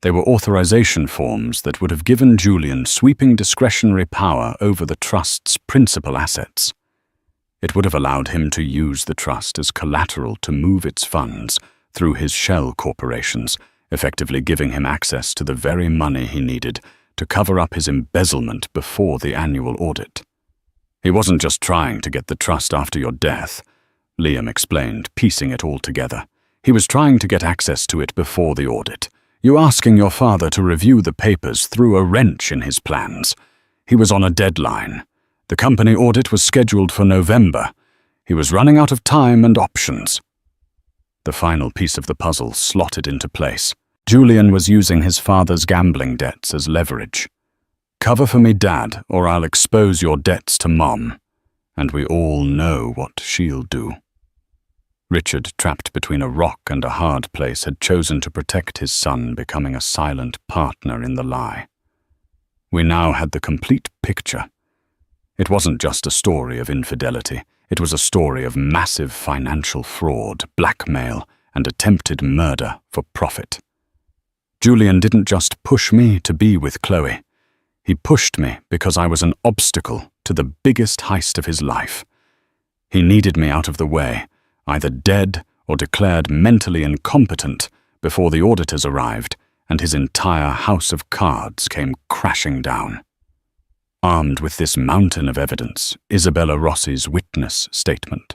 They were authorization forms that would have given Julian sweeping discretionary power over the trust's principal assets. It would have allowed him to use the trust as collateral to move its funds through his shell corporations, effectively giving him access to the very money he needed to cover up his embezzlement before the annual audit. He wasn't just trying to get the trust after your death, Liam explained, piecing it all together. He was trying to get access to it before the audit. You asking your father to review the papers threw a wrench in his plans. He was on a deadline. The company audit was scheduled for November. He was running out of time and options. The final piece of the puzzle slotted into place. Julian was using his father's gambling debts as leverage. Cover for me, Dad, or I'll expose your debts to Mom. And we all know what she'll do. Richard, trapped between a rock and a hard place, had chosen to protect his son, becoming a silent partner in the lie. We now had the complete picture. It wasn't just a story of infidelity. It was a story of massive financial fraud, blackmail, and attempted murder for profit. Julian didn't just push me to be with Chloe. He pushed me because I was an obstacle to the biggest heist of his life. He needed me out of the way, either dead or declared mentally incompetent, before the auditors arrived and his entire house of cards came crashing down. Armed with this mountain of evidence, Isabella Rossi's witness statement.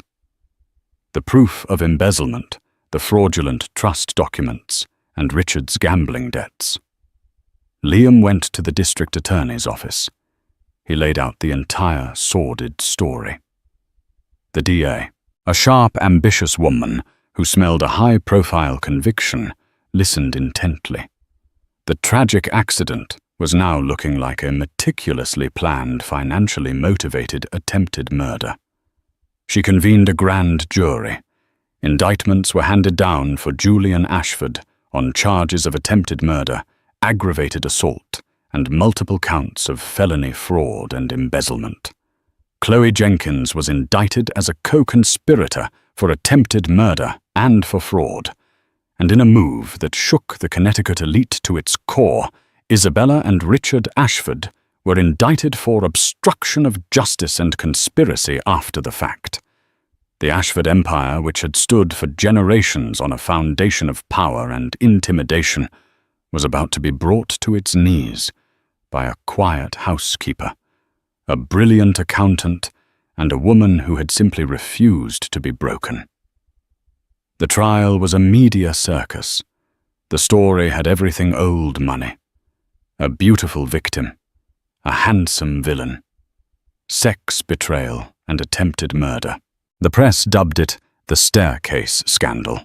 The proof of embezzlement, the fraudulent trust documents, and Richard's gambling debts. Liam went to the district attorney's office. He laid out the entire sordid story. The DA, a sharp, ambitious woman who smelled a high-profile conviction, listened intently. The tragic accident was now looking like a meticulously planned, financially motivated attempted murder. She convened a grand jury. Indictments were handed down for Julian Ashford on charges of attempted murder, aggravated assault, and multiple counts of felony fraud and embezzlement. Chloe Jenkins was indicted as a co-conspirator for attempted murder and for fraud, and in a move that shook the Connecticut elite to its core, Isabella and Richard Ashford were indicted for obstruction of justice and conspiracy after the fact. The Ashford Empire, which had stood for generations on a foundation of power and intimidation, was about to be brought to its knees by a quiet housekeeper, a brilliant accountant, and a woman who had simply refused to be broken. The trial was a media circus. The story had everything old money. A beautiful victim, a handsome villain, sex betrayal and attempted murder. The press dubbed it the staircase scandal.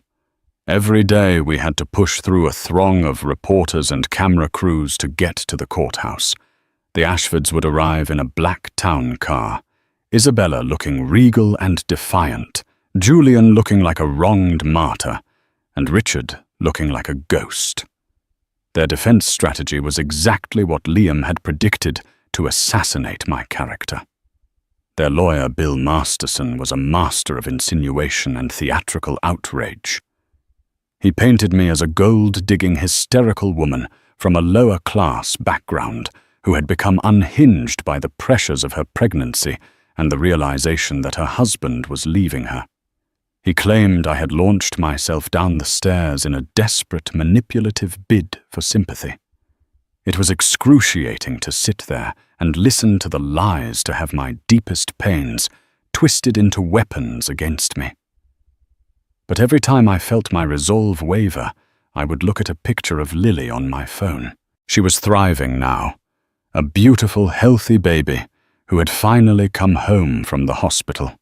Every day we had to push through a throng of reporters and camera crews to get to the courthouse. The Ashfords would arrive in a black town car, Isabella looking regal and defiant, Julian looking like a wronged martyr, and Richard looking like a ghost. Their defense strategy was exactly what Liam had predicted, to assassinate my character. Their lawyer, Bill Masterson, was a master of insinuation and theatrical outrage. He painted me as a gold-digging, hysterical woman from a lower-class background who had become unhinged by the pressures of her pregnancy and the realization that her husband was leaving her. He claimed I had launched myself down the stairs in a desperate, manipulative bid for sympathy. It was excruciating to sit there and listen to the lies, to have my deepest pains twisted into weapons against me. But every time I felt my resolve waver, I would look at a picture of Lily on my phone. She was thriving now, a beautiful, healthy baby who had finally come home from the hospital.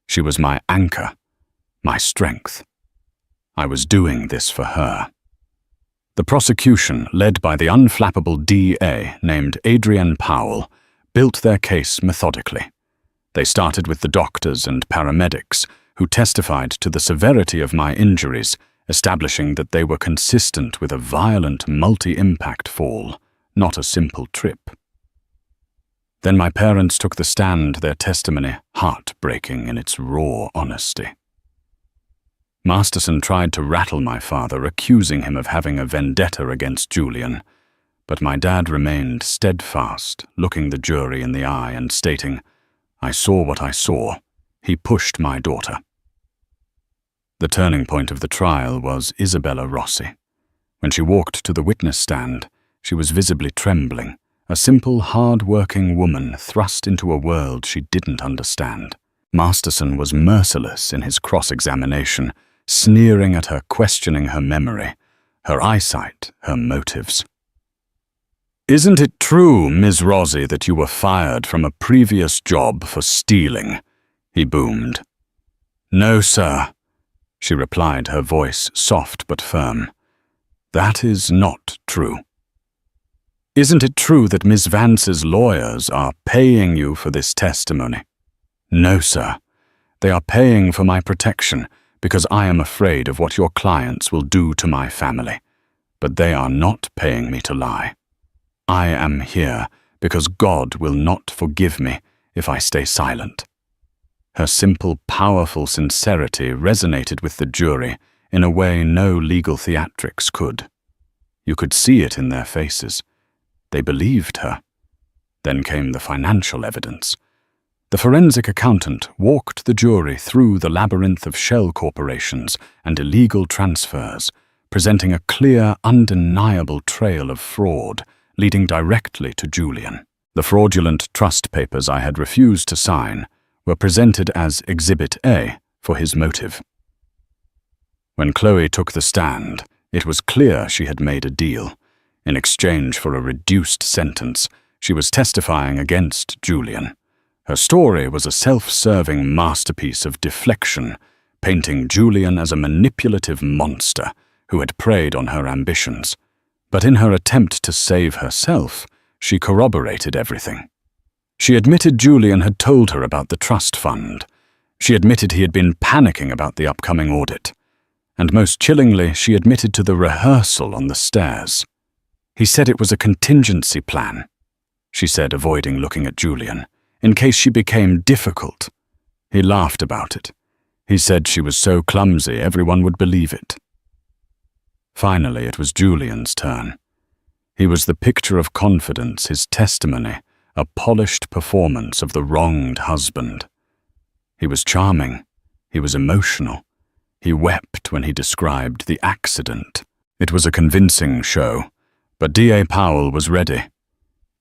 She was my anchor, my strength. I was doing this for her. The prosecution, led by the unflappable DA named Adrienne Powell, built their case methodically. They started with the doctors and paramedics, who testified to the severity of my injuries, establishing that they were consistent with a violent multi-impact fall, not a simple trip. Then my parents took the stand, their testimony heartbreaking in its raw honesty. Masterson tried to rattle my father, accusing him of having a vendetta against Julian, but my dad remained steadfast, looking the jury in the eye and stating, "I saw what I saw. He pushed my daughter." The turning point of the trial was Isabella Rossi. When she walked to the witness stand, she was visibly trembling, a simple, hard-working woman thrust into a world she didn't understand. Masterson was merciless in his cross-examination, sneering at her, questioning her memory, her eyesight, her motives. "Isn't it true, Ms. Rossi, that you were fired from a previous job for stealing?" he boomed. "No, sir," she replied, her voice soft but firm. "That is not true." "Isn't it true that Ms. Vance's lawyers are paying you for this testimony?" "No, sir. They are paying for my protection because I am afraid of what your clients will do to my family. But they are not paying me to lie. I am here because God will not forgive me if I stay silent." Her simple, powerful sincerity resonated with the jury in a way no legal theatrics could. You could see it in their faces. They believed her. Then came the financial evidence. The forensic accountant walked the jury through the labyrinth of shell corporations and illegal transfers, presenting a clear, undeniable trail of fraud leading directly to Julian. The fraudulent trust papers I had refused to sign were presented as Exhibit A for his motive. When Chloe took the stand, it was clear she had made a deal. In exchange for a reduced sentence, she was testifying against Julian. Her story was a self-serving masterpiece of deflection, painting Julian as a manipulative monster who had preyed on her ambitions. But in her attempt to save herself, she corroborated everything. She admitted Julian had told her about the trust fund. She admitted he had been panicking about the upcoming audit. And most chillingly, she admitted to the rehearsal on the stairs. "He said it was a contingency plan," she said, avoiding looking at Julian, "in case she became difficult." He laughed about it. He said she was so clumsy everyone would believe it. Finally, it was Julian's turn. He was the picture of confidence, his testimony, a polished performance of the wronged husband. He was charming. He was emotional. He wept when he described the accident. It was a convincing show, but D.A. Powell was ready.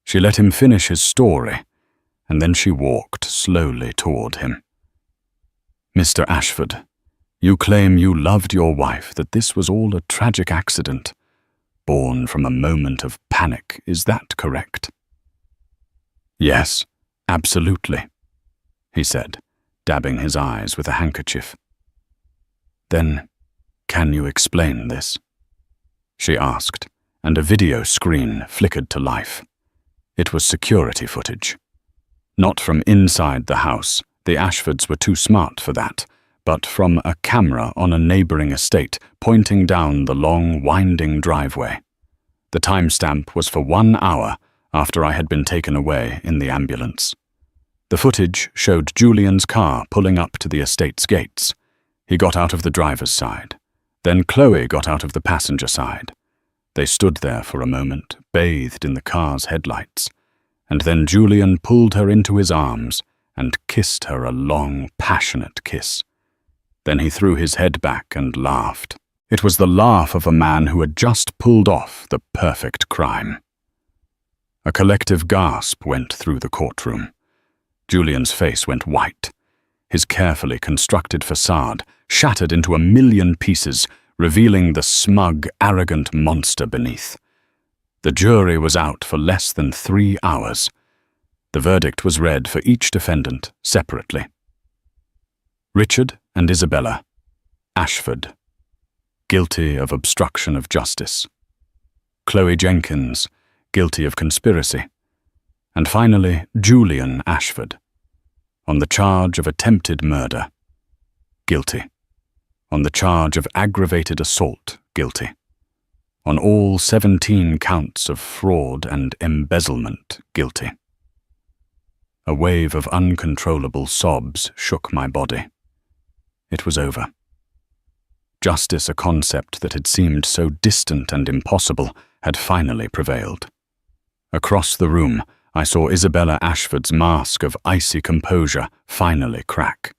She let him finish his story, and then she walked slowly toward him. "Mr. Ashford, you claim you loved your wife, that this was all a tragic accident, born from a moment of panic. Is that correct?" "Yes, absolutely," he said, dabbing his eyes with a handkerchief. "Then, can you explain this?" she asked, and a video screen flickered to life. It was security footage. Not from inside the house, the Ashfords were too smart for that, but from a camera on a neighboring estate pointing down the long, winding driveway. The timestamp was for 1 hour after I had been taken away in the ambulance. The footage showed Julian's car pulling up to the estate's gates. He got out of the driver's side. Then Chloe got out of the passenger side. They stood there for a moment, bathed in the car's headlights, and then Julian pulled her into his arms and kissed her a long, passionate kiss. Then he threw his head back and laughed. It was the laugh of a man who had just pulled off the perfect crime. A collective gasp went through the courtroom. Julian's face went white. His carefully constructed facade shattered into a million pieces, revealing the smug, arrogant monster beneath. The jury was out for less than 3 hours. The verdict was read for each defendant separately. Richard and Isabella Ashford, guilty of obstruction of justice. Chloe Jenkins, guilty of conspiracy. And finally, Julian Ashford, on the charge of attempted murder, guilty. On the charge of aggravated assault, guilty. On all 17 counts of fraud and embezzlement, guilty. A wave of uncontrollable sobs shook my body. It was over. Justice, a concept that had seemed so distant and impossible, had finally prevailed. Across the room, I saw Isabella Ashford's mask of icy composure finally crack.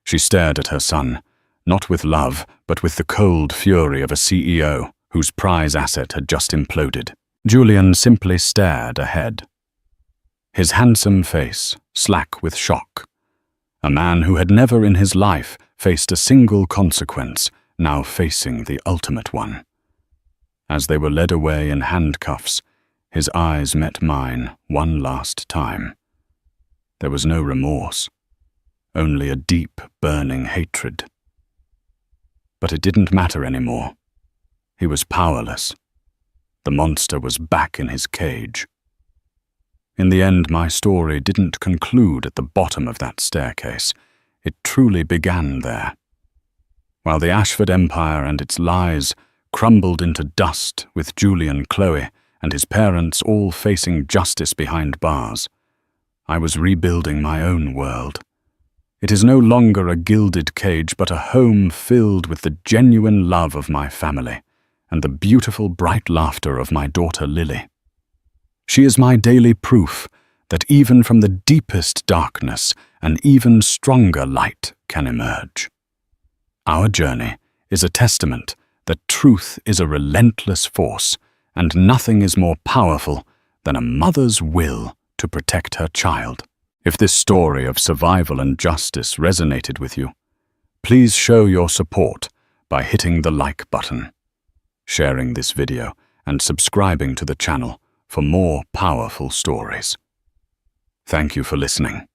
She stared at her son, not with love, but with the cold fury of a CEO whose prize asset had just imploded. Julian simply stared ahead. His handsome face slack with shock. A man who had never in his life faced a single consequence, now facing the ultimate one. As they were led away in handcuffs, his eyes met mine one last time. There was no remorse, only a deep, burning hatred. But it didn't matter anymore. He was powerless. The monster was back in his cage. In the end, my story didn't conclude at the bottom of that staircase. It truly began there. While the Ashford empire and its lies crumbled into dust with Julian, Chloe, and his parents all facing justice behind bars, I was rebuilding my own world. It is no longer a gilded cage, but a home filled with the genuine love of my family and the beautiful, bright laughter of my daughter Lily. She is my daily proof that even from the deepest darkness, an even stronger light can emerge. Our journey is a testament that truth is a relentless force, and nothing is more powerful than a mother's will to protect her child. If this story of survival and justice resonated with you, please show your support by hitting the like button, sharing this video, and subscribing to the channel for more powerful stories. Thank you for listening.